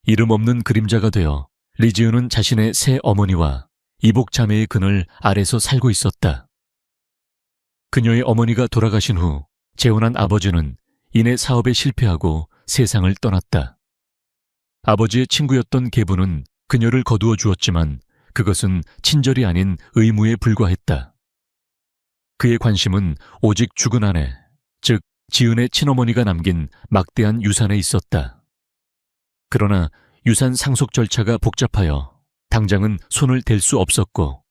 이름 없는 그림자가 되어 리지은은 자신의 새 어머니와 이복 자매의 그늘 아래서 살고 있었다. 그녀의 어머니가 돌아가신 후 재혼한 아버지는 이내 사업에 실패하고 세상을 떠났다. 아버지의 친구였던 계부는 그녀를 거두어 주었지만 그것은 친절이 아닌 의무에 불과했다. 그의 관심은 오직 죽은 아내, 즉 지은의 친어머니가 남긴 막대한 유산에 있었다. 그러나 유산 상속 절차가 복잡하여 당장은 손을 댈 수 없었고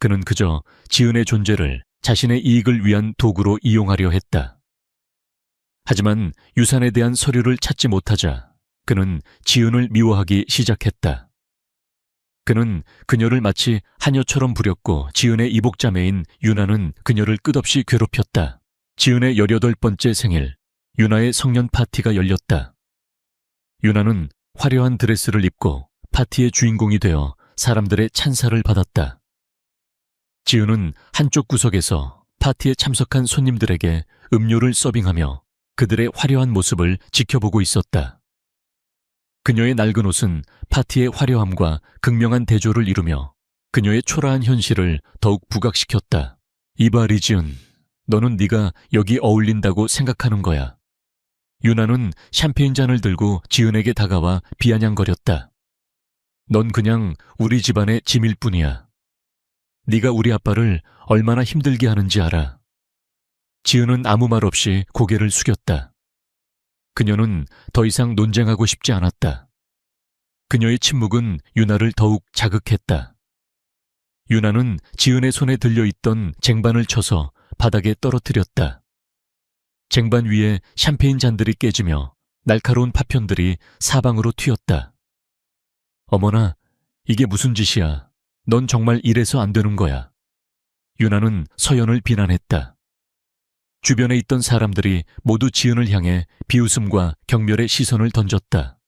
그는 그저 지은의 존재를 자신의 이익을 위한 도구로 이용하려 했다. 하지만 유산에 대한 서류를 찾지 못하자 그는 지은을 미워하기 시작했다. 그는 그녀를 마치 하녀처럼 부렸고 지은의 이복자매인 유나는 그녀를 끝없이 괴롭혔다. 지은의 18번째 생일, 유나의 성년 파티가 열렸다. 유나는 화려한 드레스를 입고 파티의 주인공이 되어 사람들의 찬사를 받았다. 지은은 한쪽 구석에서 파티에 참석한 손님들에게 음료를 서빙하며 그들의 화려한 모습을 지켜보고 있었다. 그녀의 낡은 옷은 파티의 화려함과 극명한 대조를 이루며 그녀의 초라한 현실을 더욱 부각시켰다. 이봐 리지은, 너는 네가 여기 어울린다고 생각하는 거야. 유나는 샴페인 잔을 들고 지은에게 다가와 비아냥거렸다. 넌 그냥 우리 집안의 짐일 뿐이야. 네가 우리 아빠를 얼마나 힘들게 하는지 알아. 지은은 아무 말 없이 고개를 숙였다. 그녀는 더 이상 논쟁하고 싶지 않았다. 그녀의 침묵은 유나를 더욱 자극했다. 유나는 지은의 손에 들려있던 쟁반을 쳐서 바닥에 떨어뜨렸다. 쟁반 위에 샴페인 잔들이 깨지며 날카로운 파편들이 사방으로 튀었다. 어머나, 이게 무슨 짓이야. 넌 정말 이래서 안 되는 거야. 유나는 서연을 비난했다. 주변에 있던 사람들이 모두 지은을 향해 비웃음과 경멸의 시선을 던졌다.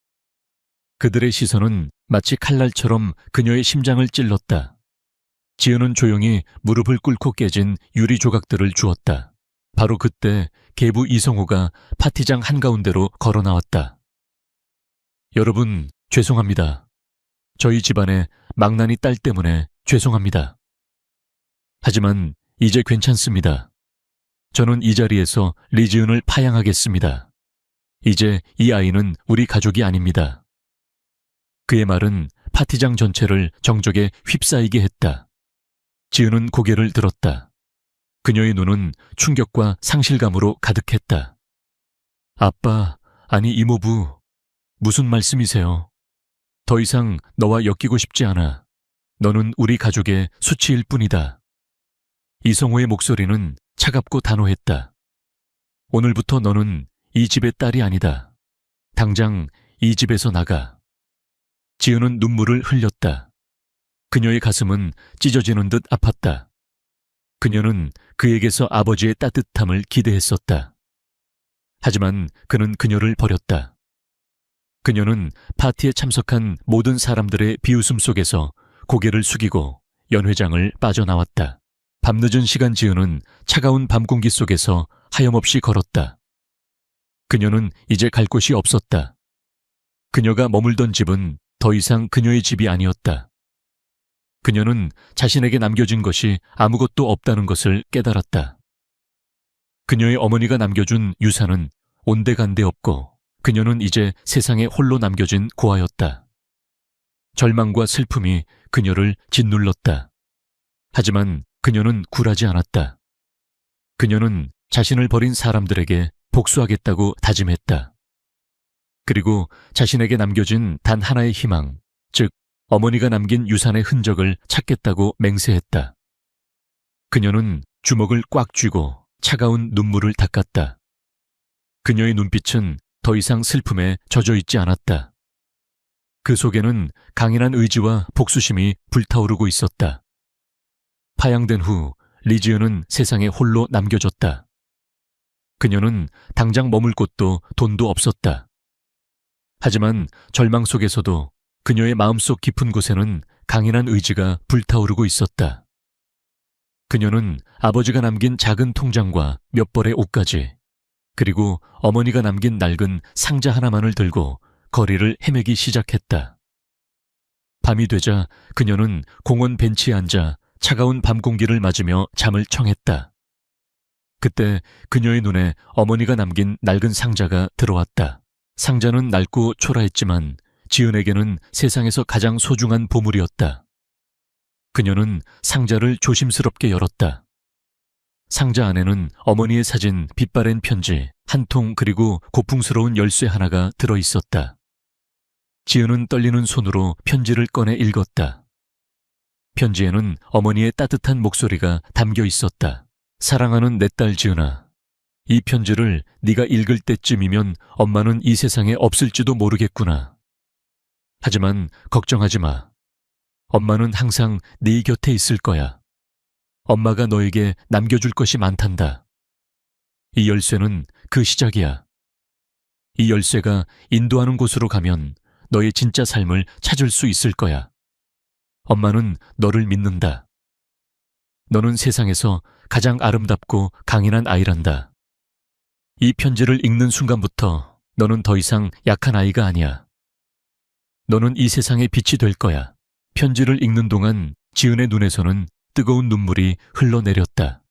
그들의 시선은 마치 칼날처럼 그녀의 심장을 찔렀다. 지은은 조용히 무릎을 꿇고 깨진 유리 조각들을 주었다. 바로 그때 계부 이성호가 파티장 한가운데로 걸어 나왔다. 여러분, 죄송합니다. 저희 집안의 망나니 딸 때문에 죄송합니다. 하지만 이제 괜찮습니다. 저는 이 자리에서 리지은을 파양하겠습니다. 이제 이 아이는 우리 가족이 아닙니다. 그의 말은 파티장 전체를 정적에 휩싸이게 했다. 지은은 고개를 들었다. 그녀의 눈은 충격과 상실감으로 가득했다. 아빠, 아니 이모부, 무슨 말씀이세요? 더 이상 너와 엮이고 싶지 않아. 너는 우리 가족의 수치일 뿐이다. 이성호의 목소리는 차갑고 단호했다. 오늘부터 너는 이 집의 딸이 아니다. 당장 이 집에서 나가. 지은은 눈물을 흘렸다. 그녀의 가슴은 찢어지는 듯 아팠다. 그녀는 그에게서 아버지의 따뜻함을 기대했었다. 하지만 그는 그녀를 버렸다. 그녀는 파티에 참석한 모든 사람들의 비웃음 속에서 고개를 숙이고 연회장을 빠져나왔다. 밤늦은 시간 지은은 차가운 밤 공기 속에서 하염없이 걸었다. 그녀는 이제 갈 곳이 없었다. 그녀가 머물던 집은 더 이상 그녀의 집이 아니었다. 그녀는 자신에게 남겨진 것이 아무것도 없다는 것을 깨달았다. 그녀의 어머니가 남겨준 유산은 온데간데 없고 그녀는 이제 세상에 홀로 남겨진 고아였다. 절망과 슬픔이 그녀를 짓눌렀다. 하지만 그녀는 굴하지 않았다. 그녀는 자신을 버린 사람들에게 복수하겠다고 다짐했다. 그리고 자신에게 남겨진 단 하나의 희망, 즉 어머니가 남긴 유산의 흔적을 찾겠다고 맹세했다. 그녀는 주먹을 꽉 쥐고 차가운 눈물을 닦았다. 그녀의 눈빛은 더 이상 슬픔에 젖어 있지 않았다. 그 속에는 강인한 의지와 복수심이 불타오르고 있었다. 파양된 후 리지은은 세상에 홀로 남겨졌다. 그녀는 당장 머물 곳도 돈도 없었다. 하지만 절망 속에서도 그녀의 마음속 깊은 곳에는 강인한 의지가 불타오르고 있었다. 그녀는 아버지가 남긴 작은 통장과 몇 벌의 옷가지, 그리고 어머니가 남긴 낡은 상자 하나만을 들고 거리를 헤매기 시작했다. 밤이 되자 그녀는 공원 벤치에 앉아 차가운 밤 공기를 맞으며 잠을 청했다. 그때 그녀의 눈에 어머니가 남긴 낡은 상자가 들어왔다. 상자는 낡고 초라했지만 지은에게는 세상에서 가장 소중한 보물이었다. 그녀는 상자를 조심스럽게 열었다. 상자 안에는 어머니의 사진, 빛바랜 편지, 한 통 그리고 고풍스러운 열쇠 하나가 들어있었다. 지은은 떨리는 손으로 편지를 꺼내 읽었다. 편지에는 어머니의 따뜻한 목소리가 담겨 있었다. 사랑하는 내 딸 지은아, 이 편지를 네가 읽을 때쯤이면 엄마는 이 세상에 없을지도 모르겠구나. 하지만 걱정하지 마. 엄마는 항상 네 곁에 있을 거야. 엄마가 너에게 남겨줄 것이 많단다. 이 열쇠는 그 시작이야. 이 열쇠가 인도하는 곳으로 가면 너의 진짜 삶을 찾을 수 있을 거야. 엄마는 너를 믿는다. 너는 세상에서 가장 아름답고 강인한 아이란다. 이 편지를 읽는 순간부터 너는 더 이상 약한 아이가 아니야. 너는 이 세상의 빛이 될 거야. 편지를 읽는 동안 지은의 눈에서는 뜨거운 눈물이 흘러내렸다.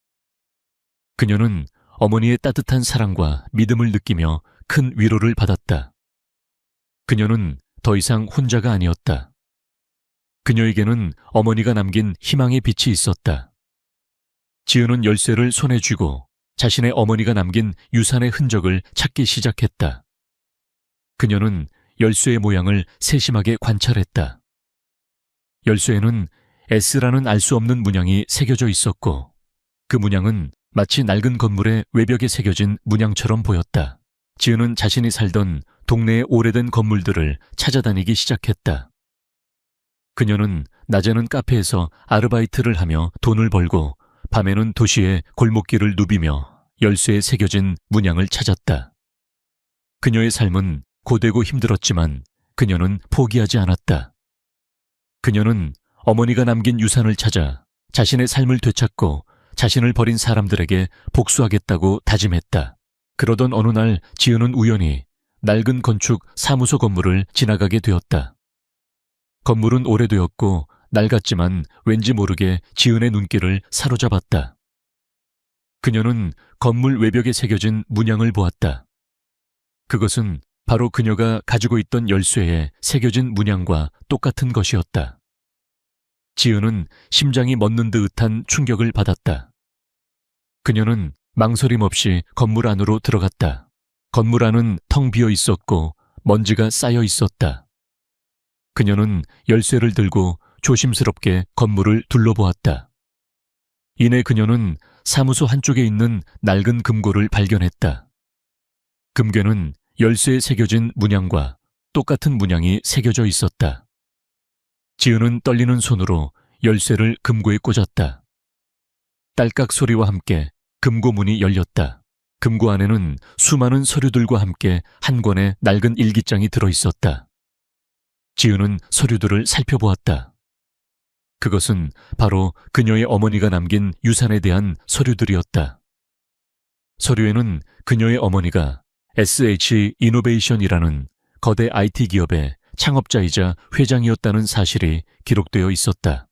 그녀는 어머니의 따뜻한 사랑과 믿음을 느끼며 큰 위로를 받았다. 그녀는 더 이상 혼자가 아니었다. 그녀에게는 어머니가 남긴 희망의 빛이 있었다. 지은은 열쇠를 손에 쥐고 자신의 어머니가 남긴 유산의 흔적을 찾기 시작했다. 그녀는 열쇠의 모양을 세심하게 관찰했다. 열쇠에는 S라는 알 수 없는 문양이 새겨져 있었고 그 문양은 마치 낡은 건물의 외벽에 새겨진 문양처럼 보였다. 지은은 자신이 살던 동네의 오래된 건물들을 찾아다니기 시작했다. 그녀는 낮에는 카페에서 아르바이트를 하며 돈을 벌고 밤에는 도시의 골목길을 누비며 열쇠에 새겨진 문양을 찾았다. 그녀의 삶은 고되고 힘들었지만 그녀는 포기하지 않았다. 그녀는 어머니가 남긴 유산을 찾아 자신의 삶을 되찾고 자신을 버린 사람들에게 복수하겠다고 다짐했다. 그러던 어느 날 지은은 우연히 낡은 건축 사무소 건물을 지나가게 되었다. 건물은 오래되었고 낡았지만 왠지 모르게 지은의 눈길을 사로잡았다. 그녀는 건물 외벽에 새겨진 문양을 보았다. 그것은 바로 그녀가 가지고 있던 열쇠에 새겨진 문양과 똑같은 것이었다. 지은은 심장이 멎는 듯한 충격을 받았다. 그녀는 망설임 없이 건물 안으로 들어갔다. 건물 안은 텅 비어 있었고 먼지가 쌓여 있었다. 그녀는 열쇠를 들고 조심스럽게 건물을 둘러보았다. 이내 그녀는 사무소 한쪽에 있는 낡은 금고를 발견했다. 금괴는 열쇠에 새겨진 문양과 똑같은 문양이 새겨져 있었다. 지은은 떨리는 손으로 열쇠를 금고에 꽂았다. 딸깍 소리와 함께 금고 문이 열렸다. 금고 안에는 수많은 서류들과 함께 한 권의 낡은 일기장이 들어있었다. 지은은 서류들을 살펴보았다. 그것은 바로 그녀의 어머니가 남긴 유산에 대한 서류들이었다. 서류에는 그녀의 어머니가 SH 이노베이션이라는 거대 IT 기업의 창업자이자 회장이었다는 사실이 기록되어 있었다.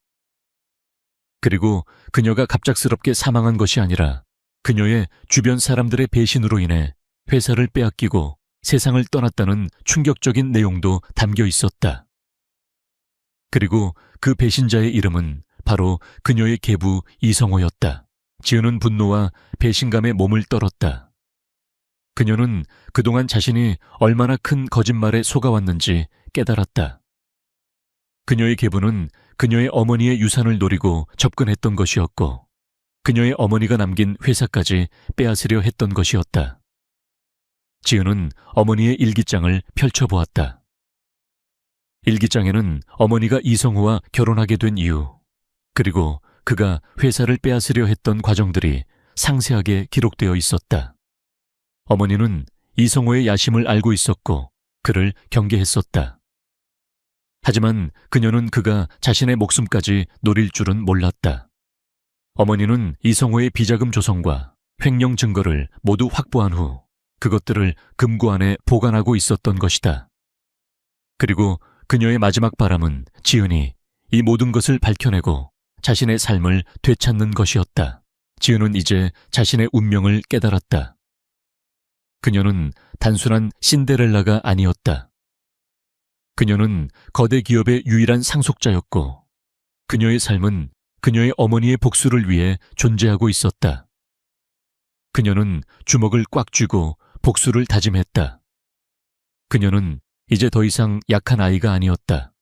그리고 그녀가 갑작스럽게 사망한 것이 아니라 그녀의 주변 사람들의 배신으로 인해 회사를 빼앗기고 세상을 떠났다는 충격적인 내용도 담겨 있었다. 그리고 그 배신자의 이름은 바로 그녀의 계부 이성호였다. 지은은 분노와 배신감에 몸을 떨었다. 그녀는 그동안 자신이 얼마나 큰 거짓말에 속아왔는지 깨달았다. 그녀의 계부는 그녀의 어머니의 유산을 노리고 접근했던 것이었고 그녀의 어머니가 남긴 회사까지 빼앗으려 했던 것이었다. 지은은 어머니의 일기장을 펼쳐보았다. 일기장에는 어머니가 이성호와 결혼하게 된 이유, 그리고 그가 회사를 빼앗으려 했던 과정들이 상세하게 기록되어 있었다. 어머니는 이성호의 야심을 알고 있었고 그를 경계했었다. 하지만 그녀는 그가 자신의 목숨까지 노릴 줄은 몰랐다. 어머니는 이성호의 비자금 조성과 횡령 증거를 모두 확보한 후 그것들을 금고 안에 보관하고 있었던 것이다. 그리고 그녀의 마지막 바람은 지은이 이 모든 것을 밝혀내고 자신의 삶을 되찾는 것이었다. 지은은 이제 자신의 운명을 깨달았다. 그녀는 단순한 신데렐라가 아니었다. 그녀는 거대 기업의 유일한 상속자였고 그녀의 삶은 그녀의 어머니의 복수를 위해 존재하고 있었다. 그녀는 주먹을 꽉 쥐고 복수를 다짐했다. 그녀는 이제 더 이상 약한 아이가 아니었다.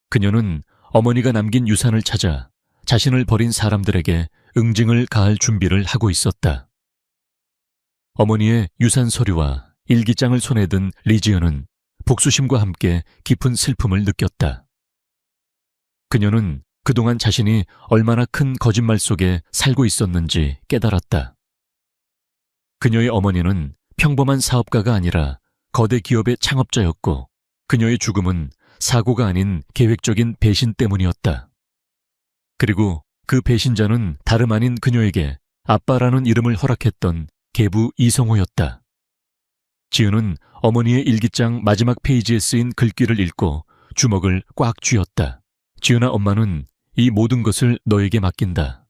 그녀는 어머니가 남긴 유산을 찾아 자신을 버린 사람들에게 응징을 가할 준비를 하고 있었다. 어머니의 유산 서류와 일기장을 손에 든 리지은은 복수심과 함께 깊은 슬픔을 느꼈다. 그녀는 그동안 자신이 얼마나 큰 거짓말 속에 살고 있었는지 깨달았다. 그녀의 어머니는 평범한 사업가가 아니라 거대 기업의 창업자였고 그녀의 죽음은 사고가 아닌 계획적인 배신 때문이었다. 그리고 그 배신자는 다름 아닌 그녀에게 아빠라는 이름을 허락했던 계부 이성호였다. 지은은 어머니의 일기장 마지막 페이지에 쓰인 글귀를 읽고 주먹을 꽉 쥐었다. 지은아, 엄마는 이 모든 것을 너에게 맡긴다.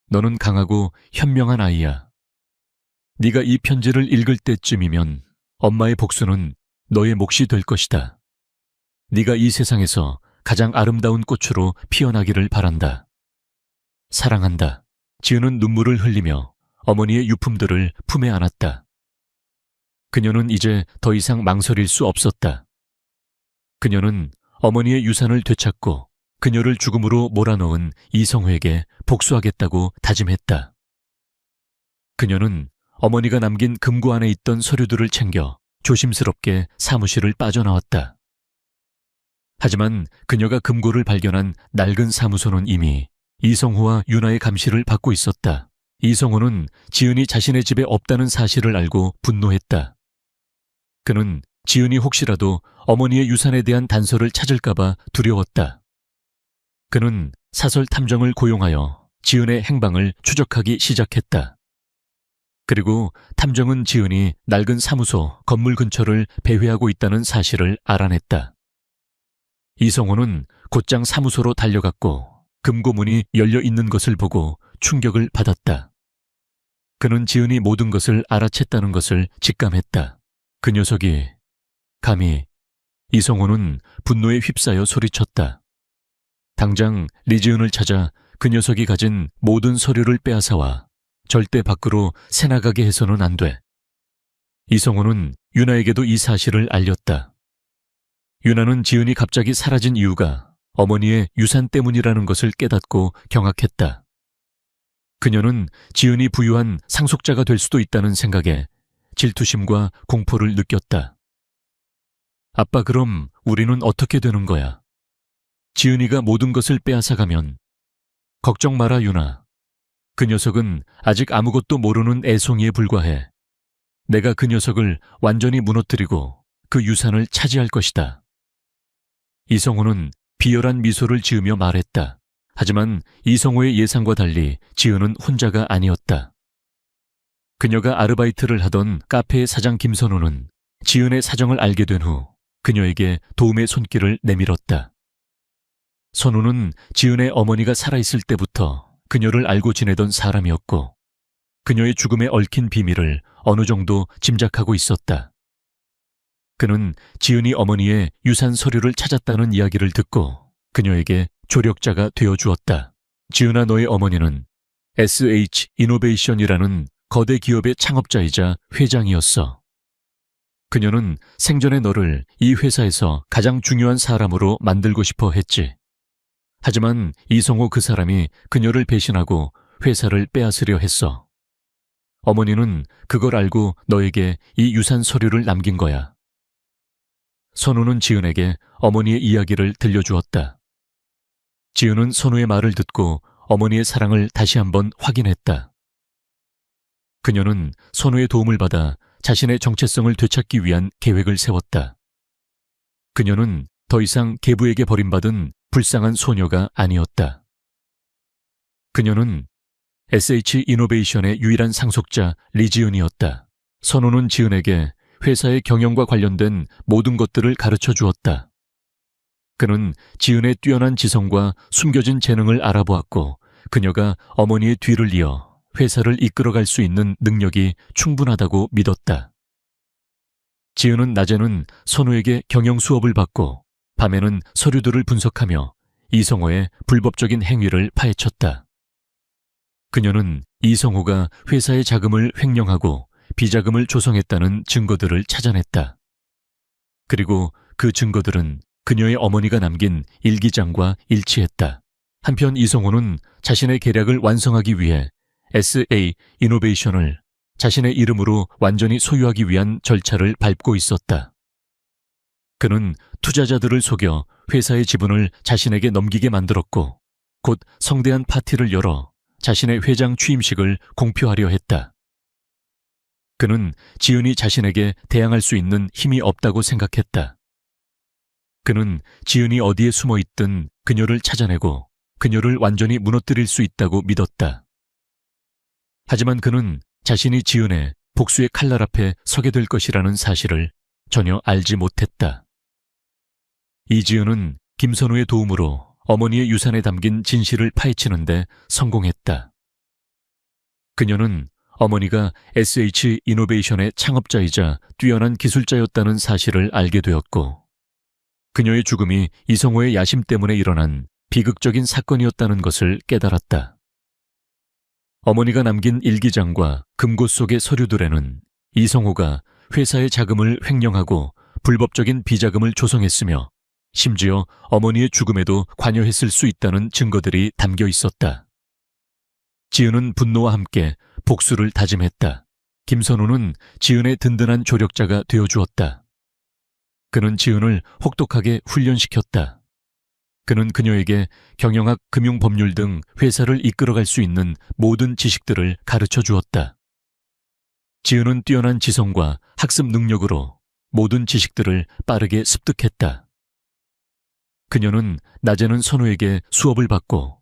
너는 강하고 현명한 아이야. 네가 이 편지를 읽을 때쯤이면 엄마의 복수는 너의 몫이 될 것이다. 네가 이 세상에서 가장 아름다운 꽃으로 피어나기를 바란다. 사랑한다. 지은은 눈물을 흘리며 어머니의 유품들을 품에 안았다. 그녀는 이제 더 이상 망설일 수 없었다. 그녀는 어머니의 유산을 되찾고 그녀를 죽음으로 몰아넣은 이성호에게 복수하겠다고 다짐했다. 그녀는 어머니가 남긴 금고 안에 있던 서류들을 챙겨 조심스럽게 사무실을 빠져나왔다. 하지만 그녀가 금고를 발견한 낡은 사무소는 이미 이성호와 유나의 감시를 받고 있었다. 이성호는 지은이 자신의 집에 없다는 사실을 알고 분노했다. 그는 지은이 혹시라도 어머니의 유산에 대한 단서를 찾을까봐 두려웠다. 그는 사설 탐정을 고용하여 지은의 행방을 추적하기 시작했다. 그리고 탐정은 지은이 낡은 사무소 건물 근처를 배회하고 있다는 사실을 알아냈다. 이성호는 곧장 사무소로 달려갔고 금고문이 열려 있는 것을 보고 충격을 받았다. 그는 지은이 모든 것을 알아챘다는 것을 직감했다. 그 녀석이 감히. 이성호는 분노에 휩싸여 소리쳤다. 당장 리지은을 찾아 그 녀석이 가진 모든 서류를 빼앗아와 절대 밖으로 새나가게 해서는 안 돼. 이성호는 유나에게도 이 사실을 알렸다. 유나는 지은이 갑자기 사라진 이유가 어머니의 유산 때문이라는 것을 깨닫고 경악했다. 그녀는 지은이 부유한 상속자가 될 수도 있다는 생각에 질투심과 공포를 느꼈다. 아빠, 그럼 우리는 어떻게 되는 거야? 지은이가 모든 것을 빼앗아가면. 걱정 마라, 유나. 그 녀석은 아직 아무것도 모르는 애송이에 불과해. 내가 그 녀석을 완전히 무너뜨리고 그 유산을 차지할 것이다. 이성호는 비열한 미소를 지으며 말했다. 하지만 이성호의 예상과 달리 지은은 혼자가 아니었다. 그녀가 아르바이트를 하던 카페의 사장 김선우는 지은의 사정을 알게 된 후 그녀에게 도움의 손길을 내밀었다. 선우는 지은의 어머니가 살아있을 때부터 그녀를 알고 지내던 사람이었고 그녀의 죽음에 얽힌 비밀을 어느 정도 짐작하고 있었다. 그는 지은이 어머니의 유산 서류를 찾았다는 이야기를 듣고 그녀에게 조력자가 되어주었다. 지은아, 너의 어머니는 SH 이노베이션이라는 거대 기업의 창업자이자 회장이었어. 그녀는 생전에 너를 이 회사에서 가장 중요한 사람으로 만들고 싶어 했지. 하지만 이성호 그 사람이 그녀를 배신하고 회사를 빼앗으려 했어. 어머니는 그걸 알고 너에게 이 유산 서류를 남긴 거야. 선우는 지은에게 어머니의 이야기를 들려주었다. 지은은 선우의 말을 듣고 어머니의 사랑을 다시 한번 확인했다. 그녀는 선우의 도움을 받아 자신의 정체성을 되찾기 위한 계획을 세웠다. 그녀는 더 이상 계부에게 버림받은 불쌍한 소녀가 아니었다. 그녀는 SH 이노베이션의 유일한 상속자 리지은이었다. 선우는 지은에게 회사의 경영과 관련된 모든 것들을 가르쳐 주었다. 그는 지은의 뛰어난 지성과 숨겨진 재능을 알아보았고 그녀가 어머니의 뒤를 이어 회사를 이끌어갈 수 있는 능력이 충분하다고 믿었다. 지은은 낮에는 선우에게 경영 수업을 받고 밤에는 서류들을 분석하며 이성호의 불법적인 행위를 파헤쳤다. 그녀는 이성호가 회사의 자금을 횡령하고 비자금을 조성했다는 증거들을 찾아냈다. 그리고 그 증거들은 그녀의 어머니가 남긴 일기장과 일치했다. 한편 이성호는 자신의 계략을 완성하기 위해 SA 이노베이션을 자신의 이름으로 완전히 소유하기 위한 절차를 밟고 있었다. 그는 투자자들을 속여 회사의 지분을 자신에게 넘기게 만들었고 곧 성대한 파티를 열어 자신의 회장 취임식을 공표하려 했다. 그는 지은이 자신에게 대항할 수 있는 힘이 없다고 생각했다. 그는 지은이 어디에 숨어 있든 그녀를 찾아내고 그녀를 완전히 무너뜨릴 수 있다고 믿었다. 하지만 그는 자신이 지은의 복수의 칼날 앞에 서게 될 것이라는 사실을 전혀 알지 못했다. 이지은은 김선우의 도움으로 어머니의 유산에 담긴 진실을 파헤치는데 성공했다. 그녀는 어머니가 SH 이노베이션의 창업자이자 뛰어난 기술자였다는 사실을 알게 되었고 그녀의 죽음이 이성호의 야심 때문에 일어난 비극적인 사건이었다는 것을 깨달았다. 어머니가 남긴 일기장과 금고 속의 서류들에는 이성호가 회사의 자금을 횡령하고 불법적인 비자금을 조성했으며 심지어 어머니의 죽음에도 관여했을 수 있다는 증거들이 담겨 있었다. 지은은 분노와 함께 복수를 다짐했다. 김선우는 지은의 든든한 조력자가 되어주었다. 그는 지은을 혹독하게 훈련시켰다. 그는 그녀에게 경영학, 금융법률 등 회사를 이끌어갈 수 있는 모든 지식들을 가르쳐 주었다. 지은은 뛰어난 지성과 학습 능력으로 모든 지식들을 빠르게 습득했다. 그녀는 낮에는 선우에게 수업을 받고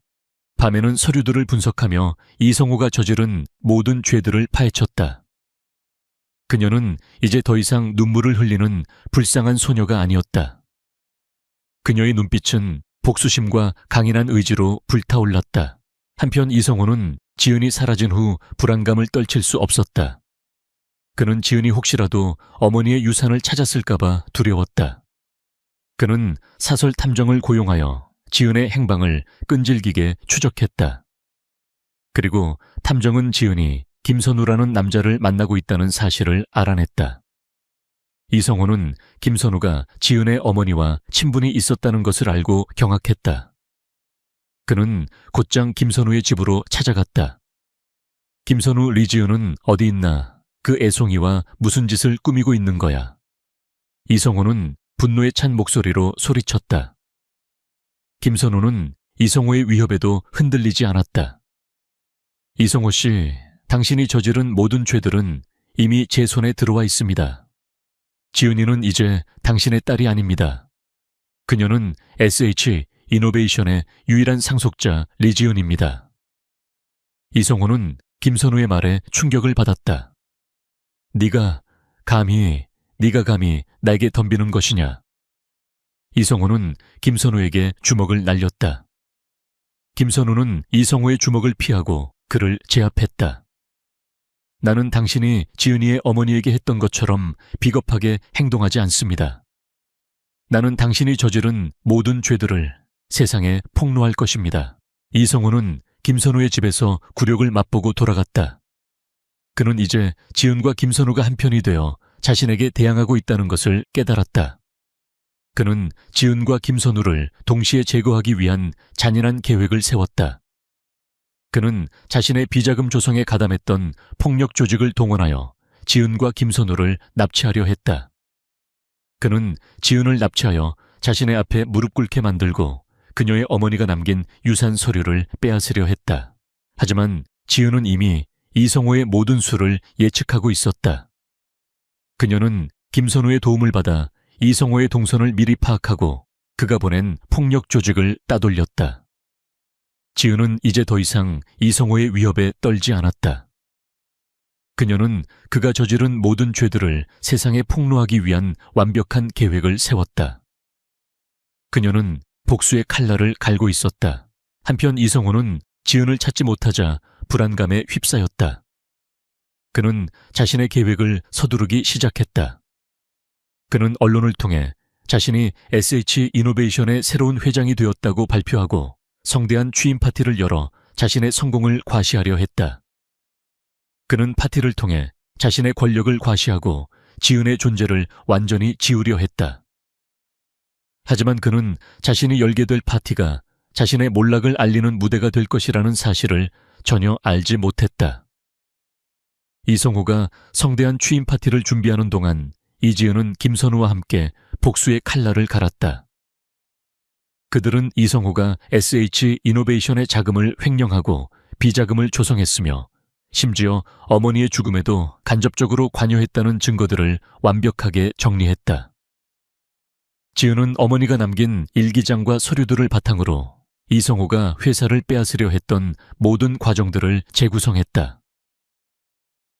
밤에는 서류들을 분석하며 이성호가 저지른 모든 죄들을 파헤쳤다. 그녀는 이제 더 이상 눈물을 흘리는 불쌍한 소녀가 아니었다. 그녀의 눈빛은 복수심과 강인한 의지로 불타올랐다. 한편 이성호는 지은이 사라진 후 불안감을 떨칠 수 없었다. 그는 지은이 혹시라도 어머니의 유산을 찾았을까봐 두려웠다. 그는 사설 탐정을 고용하여 지은의 행방을 끈질기게 추적했다. 그리고 탐정은 지은이 김선우라는 남자를 만나고 있다는 사실을 알아냈다. 이성호는 김선우가 지은의 어머니와 친분이 있었다는 것을 알고 경악했다. 그는 곧장 김선우의 집으로 찾아갔다. 김선우 리지은은 어디 있나? 그 애송이와 무슨 짓을 꾸미고 있는 거야? 이성호는 분노에 찬 목소리로 소리쳤다. 김선우는 이성호의 위협에도 흔들리지 않았다. 이성호 씨, 당신이 저지른 모든 죄들은 이미 제 손에 들어와 있습니다. 지은이는 이제 당신의 딸이 아닙니다. 그녀는 SH 이노베이션의 유일한 상속자 리지은입니다. 이성호는 김선우의 말에 충격을 받았다. 네가 감히 나에게 덤비는 것이냐? 이성호는 김선우에게 주먹을 날렸다. 김선우는 이성호의 주먹을 피하고 그를 제압했다. 나는 당신이 지은이의 어머니에게 했던 것처럼 비겁하게 행동하지 않습니다. 나는 당신이 저지른 모든 죄들을 세상에 폭로할 것입니다. 이성호는 김선우의 집에서 굴욕을 맛보고 돌아갔다. 그는 이제 지은과 김선우가 한편이 되어 자신에게 대항하고 있다는 것을 깨달았다. 그는 지은과 김선우를 동시에 제거하기 위한 잔인한 계획을 세웠다. 그는 자신의 비자금 조성에 가담했던 폭력 조직을 동원하여 지은과 김선우를 납치하려 했다. 그는 지은을 납치하여 자신의 앞에 무릎 꿇게 만들고 그녀의 어머니가 남긴 유산 서류를 빼앗으려 했다. 하지만 지은은 이미 이성호의 모든 수를 예측하고 있었다. 그녀는 김선우의 도움을 받아 이성호의 동선을 미리 파악하고 그가 보낸 폭력 조직을 따돌렸다. 지은은 이제 더 이상 이성호의 위협에 떨지 않았다. 그녀는 그가 저지른 모든 죄들을 세상에 폭로하기 위한 완벽한 계획을 세웠다. 그녀는 복수의 칼날을 갈고 있었다. 한편 이성호는 지은을 찾지 못하자 불안감에 휩싸였다. 그는 자신의 계획을 서두르기 시작했다. 그는 언론을 통해 자신이 SH 이노베이션의 새로운 회장이 되었다고 발표하고 성대한 취임 파티를 열어 자신의 성공을 과시하려 했다. 그는 파티를 통해 자신의 권력을 과시하고 지은의 존재를 완전히 지우려 했다. 하지만 그는 자신이 열게 될 파티가 자신의 몰락을 알리는 무대가 될 것이라는 사실을 전혀 알지 못했다. 이성호가 성대한 취임 파티를 준비하는 동안 이지은은 김선우와 함께 복수의 칼날을 갈았다. 그들은 이성호가 SH 이노베이션의 자금을 횡령하고 비자금을 조성했으며 심지어 어머니의 죽음에도 간접적으로 관여했다는 증거들을 완벽하게 정리했다. 지은은 어머니가 남긴 일기장과 서류들을 바탕으로 이성호가 회사를 빼앗으려 했던 모든 과정들을 재구성했다.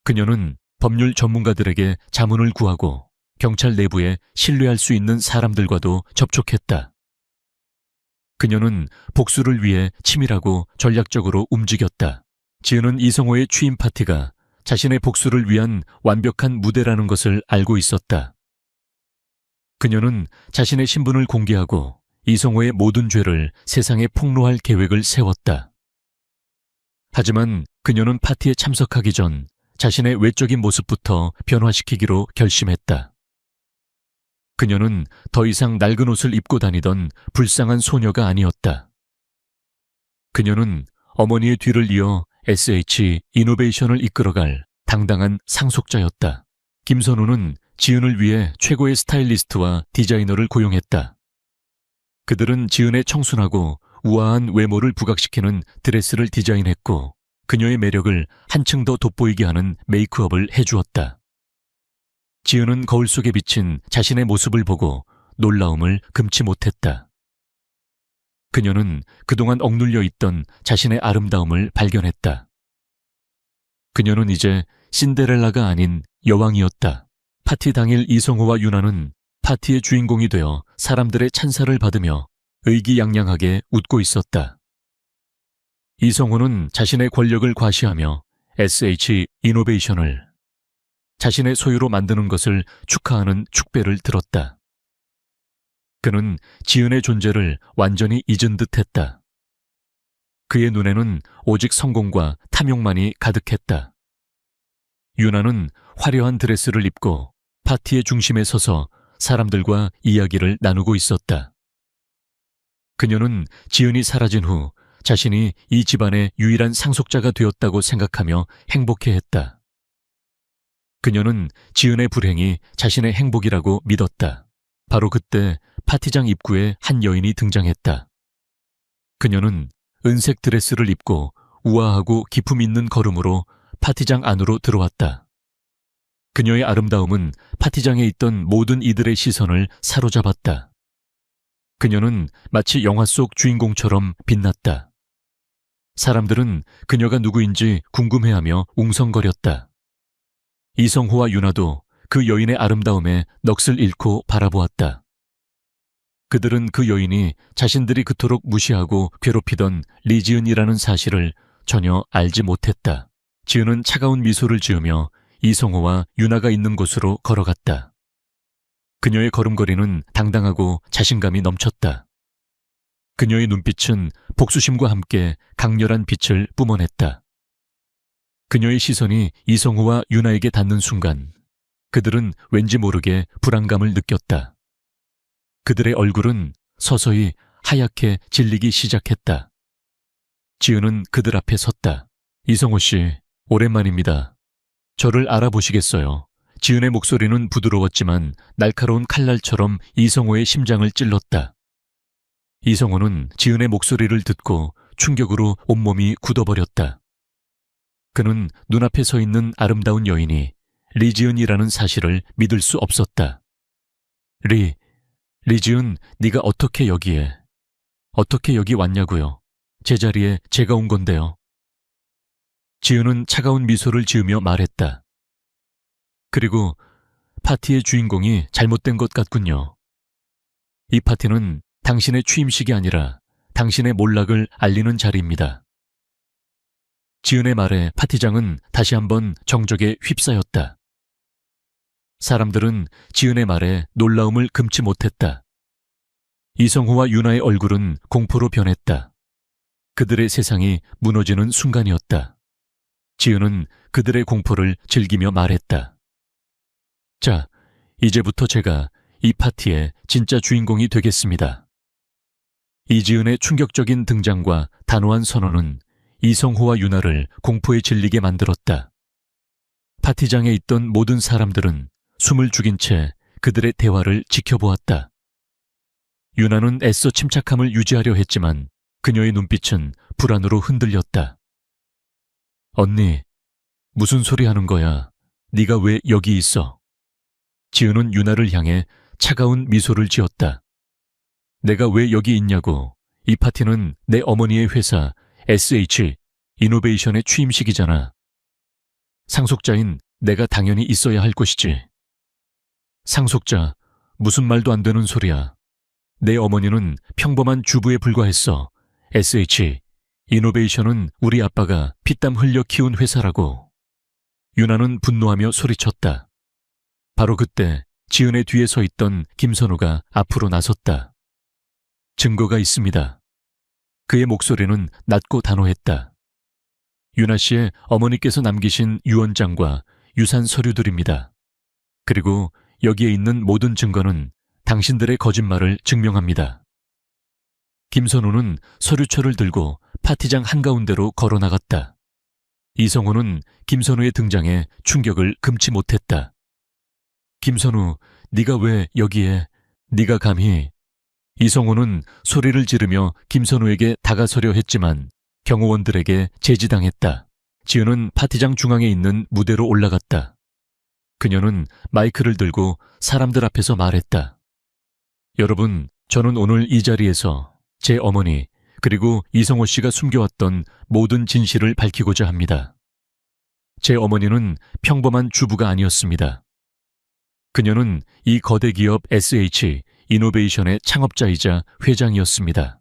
그녀는 법률 전문가들에게 자문을 구하고 경찰 내부에 신뢰할 수 있는 사람들과도 접촉했다. 그녀는 복수를 위해 치밀하고 전략적으로 움직였다. 지은은 이성호의 취임 파티가 자신의 복수를 위한 완벽한 무대라는 것을 알고 있었다. 그녀는 자신의 신분을 공개하고 이성호의 모든 죄를 세상에 폭로할 계획을 세웠다. 하지만 그녀는 파티에 참석하기 전 자신의 외적인 모습부터 변화시키기로 결심했다. 그녀는 더 이상 낡은 옷을 입고 다니던 불쌍한 소녀가 아니었다. 그녀는 어머니의 뒤를 이어 SH 이노베이션을 이끌어갈 당당한 상속자였다. 김선우는 지은을 위해 최고의 스타일리스트와 디자이너를 고용했다. 그들은 지은의 청순하고 우아한 외모를 부각시키는 드레스를 디자인했고 그녀의 매력을 한층 더 돋보이게 하는 메이크업을 해주었다. 지은은 거울 속에 비친 자신의 모습을 보고 놀라움을 금치 못했다. 그녀는 그동안 억눌려 있던 자신의 아름다움을 발견했다. 그녀는 이제 신데렐라가 아닌 여왕이었다. 파티 당일 이성호와 유나는 파티의 주인공이 되어 사람들의 찬사를 받으며 의기양양하게 웃고 있었다. 이성호는 자신의 권력을 과시하며 SH 이노베이션을 자신의 소유로 만드는 것을 축하하는 축배를 들었다. 그는 지은의 존재를 완전히 잊은 듯했다. 그의 눈에는 오직 성공과 탐욕만이 가득했다. 유나는 화려한 드레스를 입고 파티의 중심에 서서 사람들과 이야기를 나누고 있었다. 그녀는 지은이 사라진 후 자신이 이 집안의 유일한 상속자가 되었다고 생각하며 행복해했다. 그녀는 지은의 불행이 자신의 행복이라고 믿었다. 바로 그때 파티장 입구에 한 여인이 등장했다. 그녀는 은색 드레스를 입고 우아하고 기품 있는 걸음으로 파티장 안으로 들어왔다. 그녀의 아름다움은 파티장에 있던 모든 이들의 시선을 사로잡았다. 그녀는 마치 영화 속 주인공처럼 빛났다. 사람들은 그녀가 누구인지 궁금해하며 웅성거렸다. 이성호와 유나도 그 여인의 아름다움에 넋을 잃고 바라보았다. 그들은 그 여인이 자신들이 그토록 무시하고 괴롭히던 리지은이라는 사실을 전혀 알지 못했다. 지은은 차가운 미소를 지으며 이성호와 유나가 있는 곳으로 걸어갔다. 그녀의 걸음걸이는 당당하고 자신감이 넘쳤다. 그녀의 눈빛은 복수심과 함께 강렬한 빛을 뿜어냈다. 그녀의 시선이 이성호와 유나에게 닿는 순간 그들은 왠지 모르게 불안감을 느꼈다. 그들의 얼굴은 서서히 하얗게 질리기 시작했다. 지은은 그들 앞에 섰다. 이성호 씨, 오랜만입니다. 저를 알아보시겠어요? 지은의 목소리는 부드러웠지만 날카로운 칼날처럼 이성호의 심장을 찔렀다. 이성호는 지은의 목소리를 듣고 충격으로 온몸이 굳어버렸다. 그는 눈앞에 서 있는 아름다운 여인이 리지은이라는 사실을 믿을 수 없었다. 리지은, 네가 어떻게 여기에? 어떻게 여기 왔냐고요? 제 자리에 제가 온 건데요. 지은은 차가운 미소를 지으며 말했다. 그리고 파티의 주인공이 잘못된 것 같군요. 이 파티는 당신의 취임식이 아니라 당신의 몰락을 알리는 자리입니다. 지은의 말에 파티장은 다시 한번 정적에 휩싸였다. 사람들은 지은의 말에 놀라움을 금치 못했다. 이성호와 유나의 얼굴은 공포로 변했다. 그들의 세상이 무너지는 순간이었다. 지은은 그들의 공포를 즐기며 말했다. 자, 이제부터 제가 이 파티의 진짜 주인공이 되겠습니다. 이지은의 충격적인 등장과 단호한 선언은 이성호와 유나를 공포에 질리게 만들었다. 파티장에 있던 모든 사람들은 숨을 죽인 채 그들의 대화를 지켜보았다. 유나는 애써 침착함을 유지하려 했지만 그녀의 눈빛은 불안으로 흔들렸다. 언니, 무슨 소리 하는 거야? 네가 왜 여기 있어? 지은은 유나를 향해 차가운 미소를 지었다. 내가 왜 여기 있냐고. 이 파티는 내 어머니의 회사 SH 이노베이션의 취임식이잖아. 상속자인 내가 당연히 있어야 할 곳이지. 상속자, 무슨 말도 안 되는 소리야. 내 어머니는 평범한 주부에 불과했어. SH 이노베이션은 우리 아빠가 피땀 흘려 키운 회사라고. 유나는 분노하며 소리쳤다. 바로 그때 지은의 뒤에 서 있던 김선우가 앞으로 나섰다. 증거가 있습니다. 그의 목소리는 낮고 단호했다. 유나 씨의 어머니께서 남기신 유언장과 유산 서류들입니다. 그리고 여기에 있는 모든 증거는 당신들의 거짓말을 증명합니다. 김선우는 서류철을 들고 파티장 한가운데로 걸어나갔다. 이성호는 김선우의 등장에 충격을 금치 못했다. 김선우, 네가 왜 여기에? 네가 감히? 이성호는 소리를 지르며 김선우에게 다가서려 했지만 경호원들에게 제지당했다. 지은은 파티장 중앙에 있는 무대로 올라갔다. 그녀는 마이크를 들고 사람들 앞에서 말했다. 여러분, 저는 오늘 이 자리에서 제 어머니 그리고 이성호 씨가 숨겨왔던 모든 진실을 밝히고자 합니다. 제 어머니는 평범한 주부가 아니었습니다. 그녀는 이 거대 기업 SH 이노베이션의 창업자이자 회장이었습니다.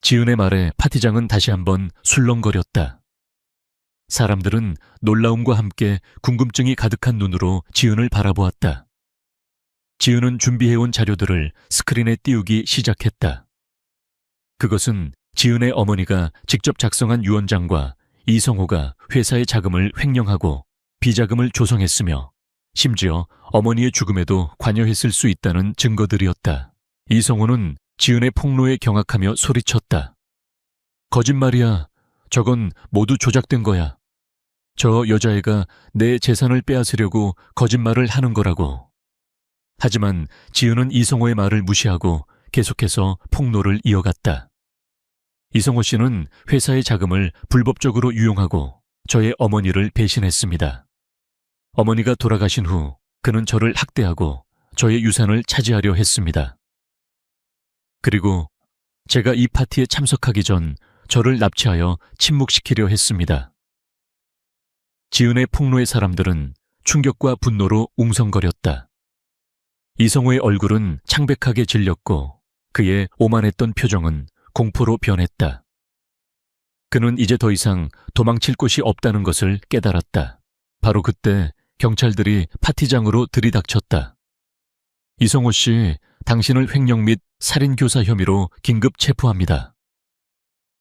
지은의 말에 파티장은 다시 한번 술렁거렸다. 사람들은 놀라움과 함께 궁금증이 가득한 눈으로 지은을 바라보았다. 지은은 준비해온 자료들을 스크린에 띄우기 시작했다. 그것은 지은의 어머니가 직접 작성한 유언장과 이성호가 회사의 자금을 횡령하고 비자금을 조성했으며 심지어 어머니의 죽음에도 관여했을 수 있다는 증거들이었다. 이성호는 지은의 폭로에 경악하며 소리쳤다. 거짓말이야. 저건 모두 조작된 거야. 저 여자애가 내 재산을 빼앗으려고 거짓말을 하는 거라고. 하지만 지은은 이성호의 말을 무시하고 계속해서 폭로를 이어갔다. 이성호 씨는 회사의 자금을 불법적으로 유용하고 저의 어머니를 배신했습니다. 어머니가 돌아가신 후 그는 저를 학대하고 저의 유산을 차지하려 했습니다. 그리고 제가 이 파티에 참석하기 전 저를 납치하여 침묵시키려 했습니다. 지은의 폭로의 사람들은 충격과 분노로 웅성거렸다. 이성호의 얼굴은 창백하게 질렸고 그의 오만했던 표정은 공포로 변했다. 그는 이제 더 이상 도망칠 곳이 없다는 것을 깨달았다. 바로 그때 경찰들이 파티장으로 들이닥쳤다. 이성호 씨, 당신을 횡령 및 살인교사 혐의로 긴급 체포합니다.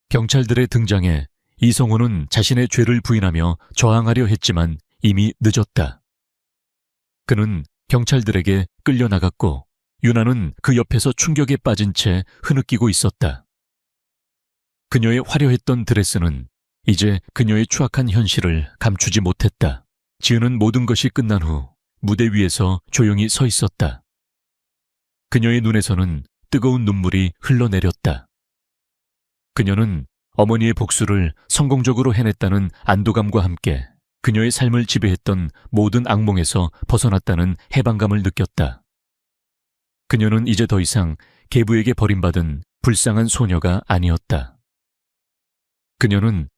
경찰들의 등장에 이성호는 자신의 죄를 부인하며 저항하려 했지만 이미 늦었다. 그는 경찰들에게 끌려나갔고 유나는 그 옆에서 충격에 빠진 채 흐느끼고 있었다. 그녀의 화려했던 드레스는 이제 그녀의 추악한 현실을 감추지 못했다. 지은은 모든 것이 끝난 후 무대 위에서 조용히 서 있었다. 그녀의 눈에서는 뜨거운 눈물이 흘러내렸다. 그녀는 어머니의 복수를 성공적으로 해냈다는 안도감과 함께 그녀의 삶을 지배했던 모든 악몽에서 벗어났다는 해방감을 느꼈다. 그녀는 이제 더 이상 계부에게 버림받은 불쌍한 소녀가 아니었다. 그녀는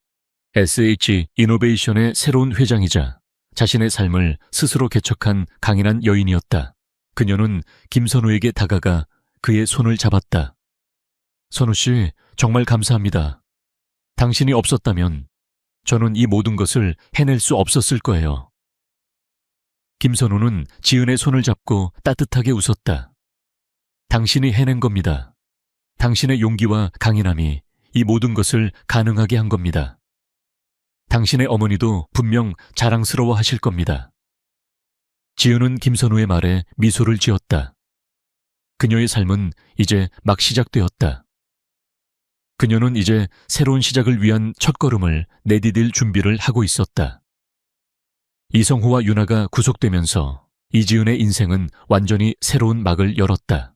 SH 이노베이션의 새로운 회장이자 자신의 삶을 스스로 개척한 강인한 여인이었다. 그녀는 김선우에게 다가가 그의 손을 잡았다. 선우 씨, 정말 감사합니다. 당신이 없었다면 저는 이 모든 것을 해낼 수 없었을 거예요. 김선우는 지은의 손을 잡고 따뜻하게 웃었다. 당신이 해낸 겁니다. 당신의 용기와 강인함이 이 모든 것을 가능하게 한 겁니다. 당신의 어머니도 분명 자랑스러워 하실 겁니다. 지은은 김선우의 말에 미소를 지었다. 그녀의 삶은 이제 막 시작되었다. 그녀는 이제 새로운 시작을 위한 첫걸음을 내디딜 준비를 하고 있었다. 이성호와 윤아가 구속되면서 이지은의 인생은 완전히 새로운 막을 열었다.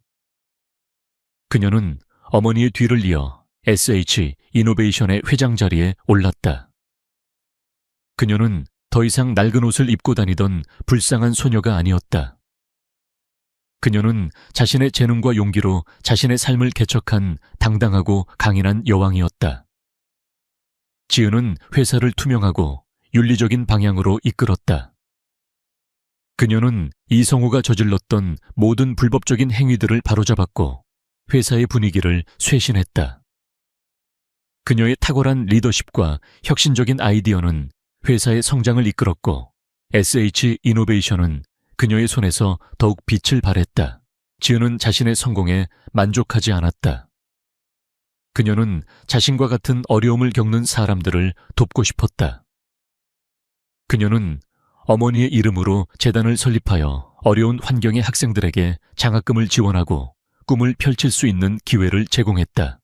그녀는 어머니의 뒤를 이어 SH 이노베이션의 회장 자리에 올랐다. 그녀는 더 이상 낡은 옷을 입고 다니던 불쌍한 소녀가 아니었다. 그녀는 자신의 재능과 용기로 자신의 삶을 개척한 당당하고 강인한 여왕이었다. 지은은 회사를 투명하고 윤리적인 방향으로 이끌었다. 그녀는 이성호가 저질렀던 모든 불법적인 행위들을 바로잡았고 회사의 분위기를 쇄신했다. 그녀의 탁월한 리더십과 혁신적인 아이디어는 회사의 성장을 이끌었고 SH 이노베이션은 그녀의 손에서 더욱 빛을 발했다. 지은은 자신의 성공에 만족하지 않았다. 그녀는 자신과 같은 어려움을 겪는 사람들을 돕고 싶었다. 그녀는 어머니의 이름으로 재단을 설립하여 어려운 환경의 학생들에게 장학금을 지원하고 꿈을 펼칠 수 있는 기회를 제공했다.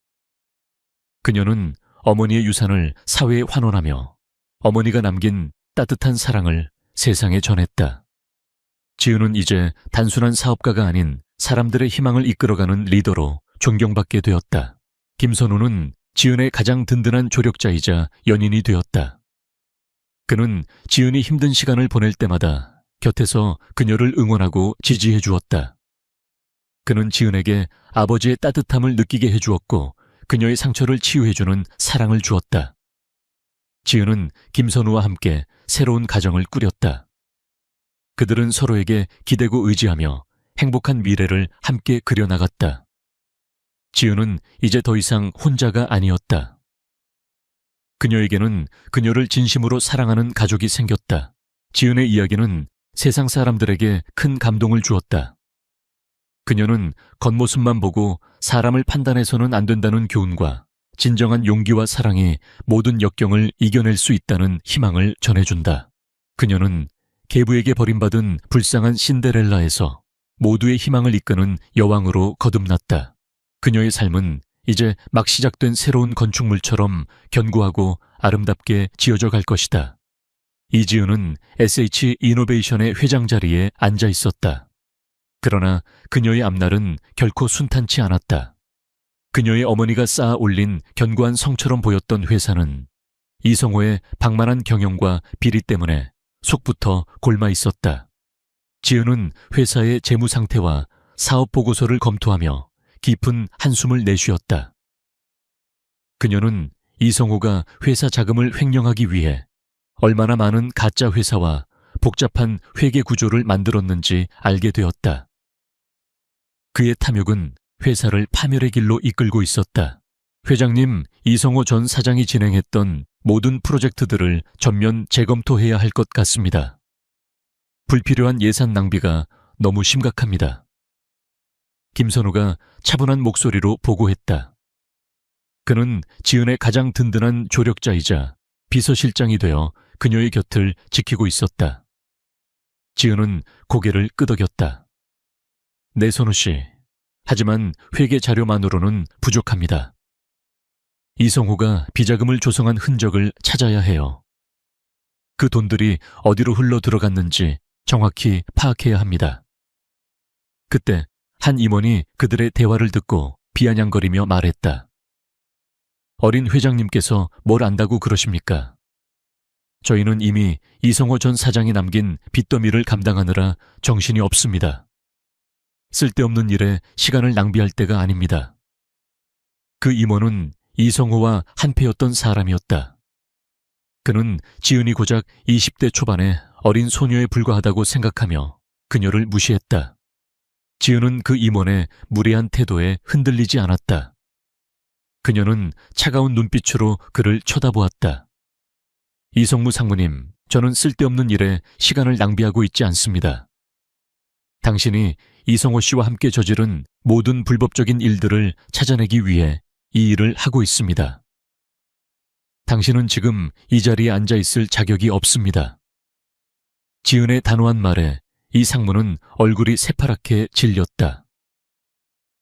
그녀는 어머니의 유산을 사회에 환원하며 어머니가 남긴 따뜻한 사랑을 세상에 전했다. 지은은 이제 단순한 사업가가 아닌 사람들의 희망을 이끌어가는 리더로 존경받게 되었다. 김선우는 지은의 가장 든든한 조력자이자 연인이 되었다. 그는 지은이 힘든 시간을 보낼 때마다 곁에서 그녀를 응원하고 지지해 주었다. 그는 지은에게 아버지의 따뜻함을 느끼게 해주었고 그녀의 상처를 치유해주는 사랑을 주었다. 지은은 김선우와 함께 새로운 가정을 꾸렸다. 그들은 서로에게 기대고 의지하며 행복한 미래를 함께 그려나갔다. 지은은 이제 더 이상 혼자가 아니었다. 그녀에게는 그녀를 진심으로 사랑하는 가족이 생겼다. 지은의 이야기는 세상 사람들에게 큰 감동을 주었다. 그녀는 겉모습만 보고 사람을 판단해서는 안 된다는 교훈과 진정한 용기와 사랑이 모든 역경을 이겨낼 수 있다는 희망을 전해준다. 그녀는 계부에게 버림받은 불쌍한 신데렐라에서 모두의 희망을 이끄는 여왕으로 거듭났다. 그녀의 삶은 이제 막 시작된 새로운 건축물처럼 견고하고 아름답게 지어져 갈 것이다. 이지은은 SH 이노베이션의 회장 자리에 앉아 있었다. 그러나 그녀의 앞날은 결코 순탄치 않았다. 그녀의 어머니가 쌓아 올린 견고한 성처럼 보였던 회사는 이성호의 방만한 경영과 비리 때문에 속부터 골마 있었다. 지은은 회사의 재무 상태와 사업 보고서를 검토하며 깊은 한숨을 내쉬었다. 그녀는 이성호가 회사 자금을 횡령하기 위해 얼마나 많은 가짜 회사와 복잡한 회계 구조를 만들었는지 알게 되었다. 그의 탐욕은 회사를 파멸의 길로 이끌고 있었다. 회장님, 이성호 전 사장이 진행했던 모든 프로젝트들을 전면 재검토해야 할 것 같습니다. 불필요한 예산 낭비가 너무 심각합니다. 김선우가 차분한 목소리로 보고했다. 그는 지은의 가장 든든한 조력자이자 비서실장이 되어 그녀의 곁을 지키고 있었다. 지은은 고개를 끄덕였다. 네, 선우 씨. 하지만 회계 자료만으로는 부족합니다. 이성호가 비자금을 조성한 흔적을 찾아야 해요. 그 돈들이 어디로 흘러 들어갔는지 정확히 파악해야 합니다. 그때 한 임원이 그들의 대화를 듣고 비아냥거리며 말했다. 어린 회장님께서 뭘 안다고 그러십니까? 저희는 이미 이성호 전 사장이 남긴 빚더미를 감당하느라 정신이 없습니다. 쓸데없는 일에 시간을 낭비할 때가 아닙니다. 그 임원은 이성호와 한패였던 사람이었다. 그는 지은이 고작 20대 초반에 어린 소녀에 불과하다고 생각하며 그녀를 무시했다. 지은은 그 임원의 무례한 태도에 흔들리지 않았다. 그녀는 차가운 눈빛으로 그를 쳐다보았다. 이성무 상무님, 저는 쓸데없는 일에 시간을 낭비하고 있지 않습니다. 당신이 이성호 씨와 함께 저지른 모든 불법적인 일들을 찾아내기 위해 이 일을 하고 있습니다. 당신은 지금 이 자리에 앉아 있을 자격이 없습니다. 지은의 단호한 말에 이 상무는 얼굴이 새파랗게 질렸다.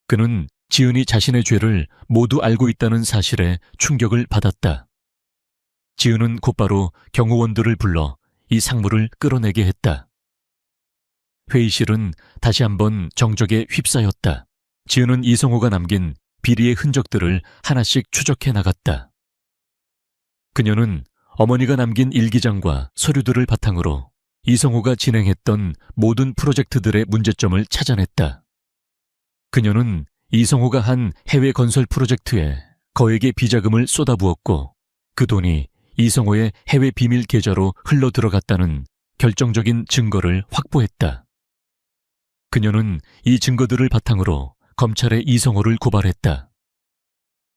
그는 지은이 자신의 죄를 모두 알고 있다는 사실에 충격을 받았다. 지은은 곧바로 경호원들을 불러 이 상무를 끌어내게 했다. 회의실은 다시 한번 정적에 휩싸였다. 지은은 이성호가 남긴 비리의 흔적들을 하나씩 추적해 나갔다. 그녀는 어머니가 남긴 일기장과 서류들을 바탕으로 이성호가 진행했던 모든 프로젝트들의 문제점을 찾아냈다. 그녀는 이성호가 한 해외 건설 프로젝트에 거액의 비자금을 쏟아부었고 그 돈이 이성호의 해외 비밀 계좌로 흘러 들어갔다는 결정적인 증거를 확보했다. 그녀는 이 증거들을 바탕으로 검찰에 이성호를 고발했다.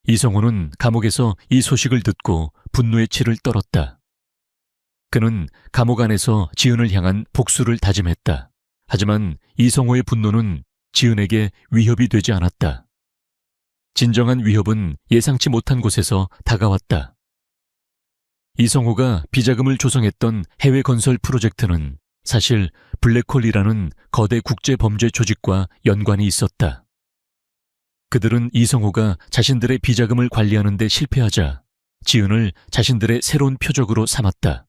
이성호는 감옥에서 이 소식을 듣고 분노의 치를 떨었다. 그는 감옥 안에서 지은을 향한 복수를 다짐했다. 하지만 이성호의 분노는 지은에게 위협이 되지 않았다. 진정한 위협은 예상치 못한 곳에서 다가왔다. 이성호가 비자금을 조성했던 해외 건설 프로젝트는 사실 블랙홀이라는 거대 국제 범죄 조직과 연관이 있었다. 그들은 이성호가 자신들의 비자금을 관리하는 데 실패하자 지은을 자신들의 새로운 표적으로 삼았다.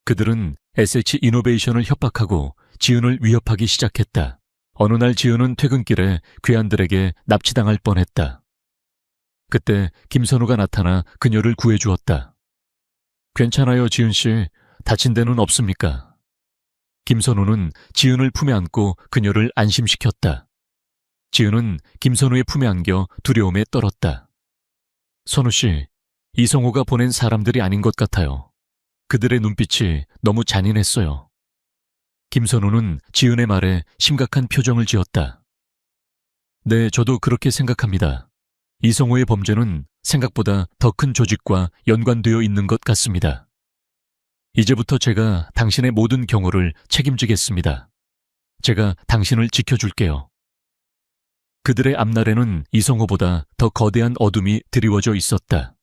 그들은 SH 이노베이션을 협박하고 지은을 위협하기 시작했다. 어느 날 지은은 퇴근길에 괴한들에게 납치당할 뻔했다. 그때 김선우가 나타나 그녀를 구해주었다. 괜찮아요, 지은 씨. 다친 데는 없습니까? 김선우는 지은을 품에 안고 그녀를 안심시켰다. 지은은 김선우의 품에 안겨 두려움에 떨었다. 선우 씨, 이성호가 보낸 사람들이 아닌 것 같아요. 그들의 눈빛이 너무 잔인했어요. 김선우는 지은의 말에 심각한 표정을 지었다. 네, 저도 그렇게 생각합니다. 이성호의 범죄는 생각보다 더 큰 조직과 연관되어 있는 것 같습니다. 이제부터 제가 당신의 모든 경호를 책임지겠습니다. 제가 당신을 지켜줄게요. 그들의 앞날에는 이성호보다 더 거대한 어둠이 드리워져 있었다.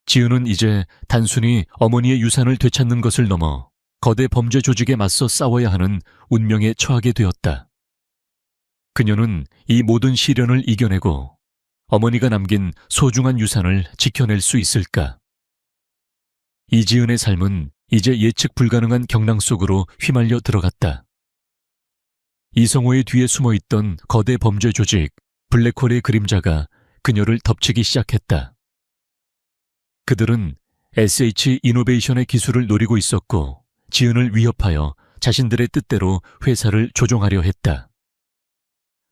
지은은 이제 단순히 어머니의 유산을 되찾는 것을 넘어 거대 범죄 조직에 맞서 싸워야 하는 운명에 처하게 되었다. 그녀는 이 모든 시련을 이겨내고 어머니가 남긴 소중한 유산을 지켜낼 수 있을까? 이지은의 삶은 이제 예측 불가능한 경랑 속으로 휘말려 들어갔다. 이성호의 뒤에 숨어있던 거대 범죄 조직 블랙홀의 그림자가 그녀를 덮치기 시작했다. 그들은 SH 이노베이션의 기술을 노리고 있었고 지은을 위협하여 자신들의 뜻대로 회사를 조종하려 했다.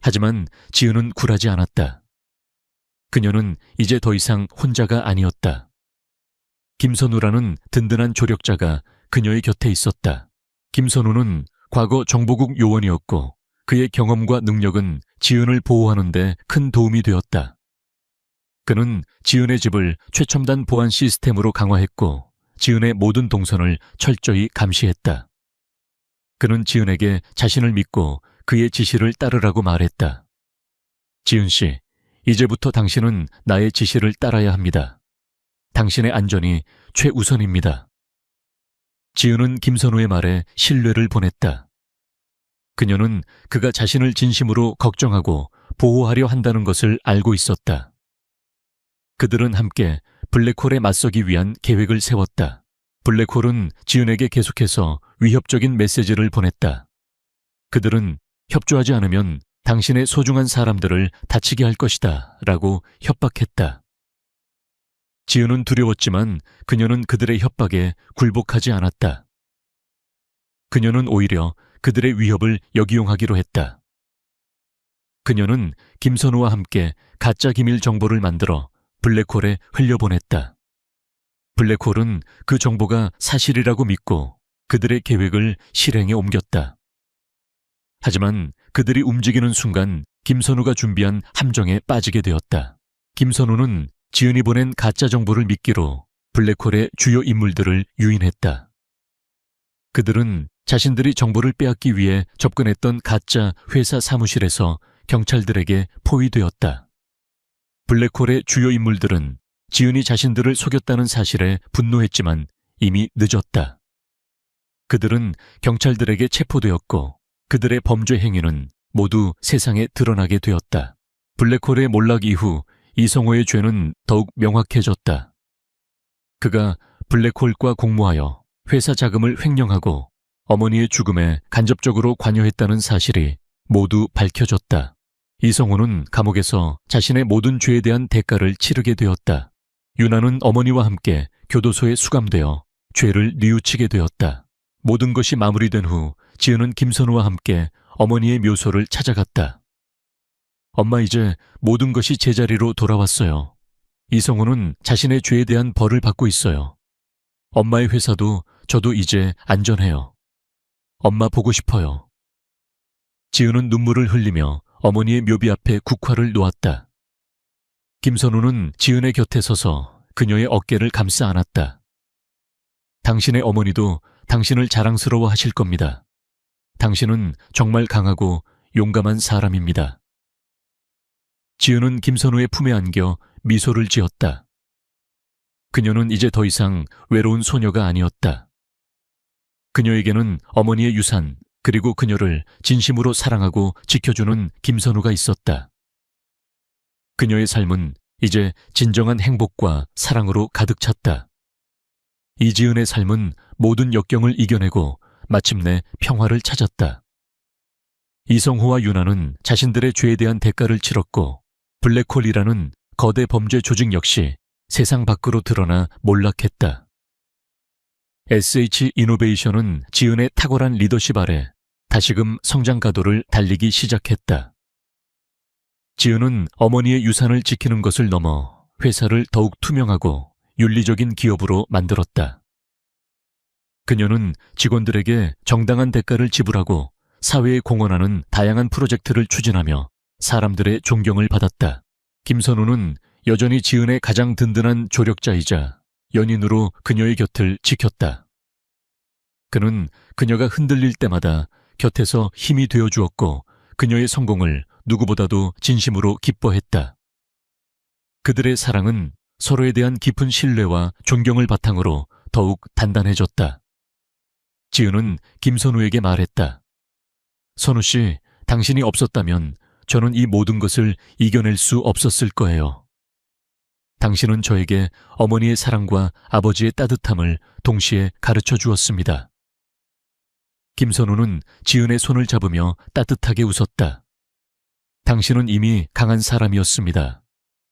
하지만 지은은 굴하지 않았다. 그녀는 이제 더 이상 혼자가 아니었다. 김선우라는 든든한 조력자가 그녀의 곁에 있었다. 김선우는 과거 정보국 요원이었고 그의 경험과 능력은 지은을 보호하는 데 큰 도움이 되었다. 그는 지은의 집을 최첨단 보안 시스템으로 강화했고 지은의 모든 동선을 철저히 감시했다. 그는 지은에게 자신을 믿고 그의 지시를 따르라고 말했다. 지은 씨, 이제부터 당신은 나의 지시를 따라야 합니다. 당신의 안전이 최우선입니다. 지은은 김선우의 말에 신뢰를 보냈다. 그녀는 그가 자신을 진심으로 걱정하고 보호하려 한다는 것을 알고 있었다. 그들은 함께 블랙홀에 맞서기 위한 계획을 세웠다. 블랙홀은 지은에게 계속해서 위협적인 메시지를 보냈다. 그들은 협조하지 않으면 당신의 소중한 사람들을 다치게 할 것이다 라고 협박했다. 지은은 두려웠지만 그녀는 그들의 협박에 굴복하지 않았다. 그녀는 오히려 그들의 위협을 역이용하기로 했다. 그녀는 김선우와 함께 가짜 기밀 정보를 만들어 블랙홀에 흘려보냈다. 블랙홀은 그 정보가 사실이라고 믿고 그들의 계획을 실행에 옮겼다. 하지만 그들이 움직이는 순간 김선우가 준비한 함정에 빠지게 되었다. 김선우는 지은이 보낸 가짜 정보를 미끼로 블랙홀의 주요 인물들을 유인했다. 그들은 자신들이 정보를 빼앗기 위해 접근했던 가짜 회사 사무실에서 경찰들에게 포위되었다. 블랙홀의 주요 인물들은 지은이 자신들을 속였다는 사실에 분노했지만 이미 늦었다. 그들은 경찰들에게 체포되었고 그들의 범죄 행위는 모두 세상에 드러나게 되었다. 블랙홀의 몰락 이후 이성호의 죄는 더욱 명확해졌다. 그가 블랙홀과 공모하여 회사 자금을 횡령하고 어머니의 죽음에 간접적으로 관여했다는 사실이 모두 밝혀졌다. 이성호는 감옥에서 자신의 모든 죄에 대한 대가를 치르게 되었다. 유나는 어머니와 함께 교도소에 수감되어 죄를 뉘우치게 되었다. 모든 것이 마무리된 후 지은은 김선우와 함께 어머니의 묘소를 찾아갔다. 엄마, 이제 모든 것이 제자리로 돌아왔어요. 이성호는 자신의 죄에 대한 벌을 받고 있어요. 엄마의 회사도 저도 이제 안전해요. 엄마 보고 싶어요. 지은은 눈물을 흘리며 어머니의 묘비 앞에 국화를 놓았다. 김선우는 지은의 곁에 서서 그녀의 어깨를 감싸 안았다. 당신의 어머니도 당신을 자랑스러워 하실 겁니다. 당신은 정말 강하고 용감한 사람입니다. 지은은 김선우의 품에 안겨 미소를 지었다. 그녀는 이제 더 이상 외로운 소녀가 아니었다. 그녀에게는 어머니의 유산, 그리고 그녀를 진심으로 사랑하고 지켜주는 김선우가 있었다. 그녀의 삶은 이제 진정한 행복과 사랑으로 가득 찼다. 이지은의 삶은 모든 역경을 이겨내고 마침내 평화를 찾았다. 이성호와 유나는 자신들의 죄에 대한 대가를 치렀고 블랙홀이라는 거대 범죄 조직 역시 세상 밖으로 드러나 몰락했다. SH 이노베이션은 지은의 탁월한 리더십 아래 다시금 성장 가도를 달리기 시작했다. 지은은 어머니의 유산을 지키는 것을 넘어 회사를 더욱 투명하고 윤리적인 기업으로 만들었다. 그녀는 직원들에게 정당한 대가를 지불하고 사회에 공헌하는 다양한 프로젝트를 추진하며 사람들의 존경을 받았다. 김선우는 여전히 지은의 가장 든든한 조력자이자 연인으로 그녀의 곁을 지켰다. 그는 그녀가 흔들릴 때마다 곁에서 힘이 되어 주었고 그녀의 성공을 누구보다도 진심으로 기뻐했다. 그들의 사랑은 서로에 대한 깊은 신뢰와 존경을 바탕으로 더욱 단단해졌다. 지은은 김선우에게 말했다. 선우 씨, 당신이 없었다면 저는 이 모든 것을 이겨낼 수 없었을 거예요. 당신은 저에게 어머니의 사랑과 아버지의 따뜻함을 동시에 가르쳐 주었습니다. 김선우는 지은의 손을 잡으며 따뜻하게 웃었다. 당신은 이미 강한 사람이었습니다.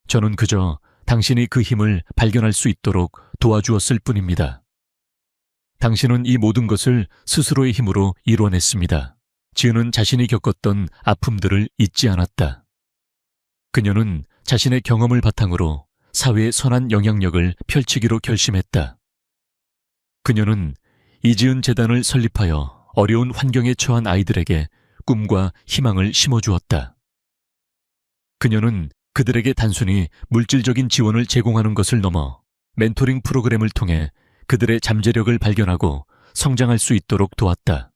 저는 그저 당신이 그 힘을 발견할 수 있도록 도와주었을 뿐입니다. 당신은 이 모든 것을 스스로의 힘으로 이뤄냈습니다. 지은은 자신이 겪었던 아픔들을 잊지 않았다. 그녀는 자신의 경험을 바탕으로 사회에 선한 영향력을 펼치기로 결심했다. 그녀는 이지은 재단을 설립하여 어려운 환경에 처한 아이들에게 꿈과 희망을 심어주었다. 그녀는 그들에게 단순히 물질적인 지원을 제공하는 것을 넘어 멘토링 프로그램을 통해 그들의 잠재력을 발견하고 성장할 수 있도록 도왔다.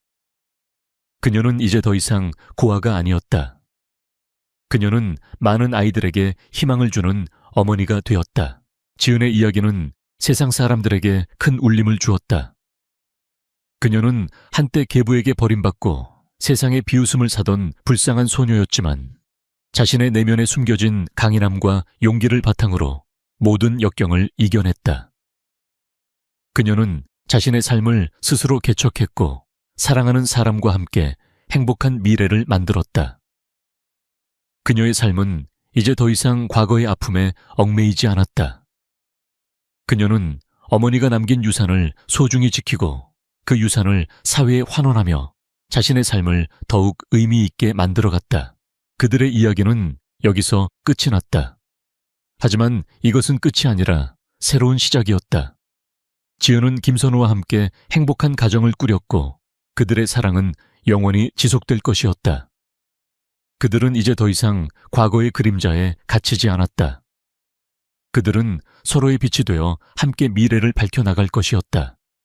그녀는 이제 더 이상 고아가 아니었다. 그녀는 많은 아이들에게 희망을 주는 어머니가 되었다. 지은의 이야기는 세상 사람들에게 큰 울림을 주었다. 그녀는 한때 계부에게 버림받고 세상에 비웃음을 사던 불쌍한 소녀였지만 자신의 내면에 숨겨진 강인함과 용기를 바탕으로 모든 역경을 이겨냈다. 그녀는 자신의 삶을 스스로 개척했고 사랑하는 사람과 함께 행복한 미래를 만들었다. 그녀의 삶은 이제 더 이상 과거의 아픔에 얽매이지 않았다. 그녀는 어머니가 남긴 유산을 소중히 지키고 그 유산을 사회에 환원하며 자신의 삶을 더욱 의미 있게 만들어갔다. 그들의 이야기는 여기서 끝이 났다. 하지만 이것은 끝이 아니라 새로운 시작이었다. 지은은 김선우와 함께 행복한 가정을 꾸렸고 그들의 사랑은 영원히 지속될 것이었다. 그들은 이제 더 이상 과거의 그림자에 갇히지 않았다. 그들은 서로의 빛이 되어 함께 미래를 밝혀나갈 것이었다.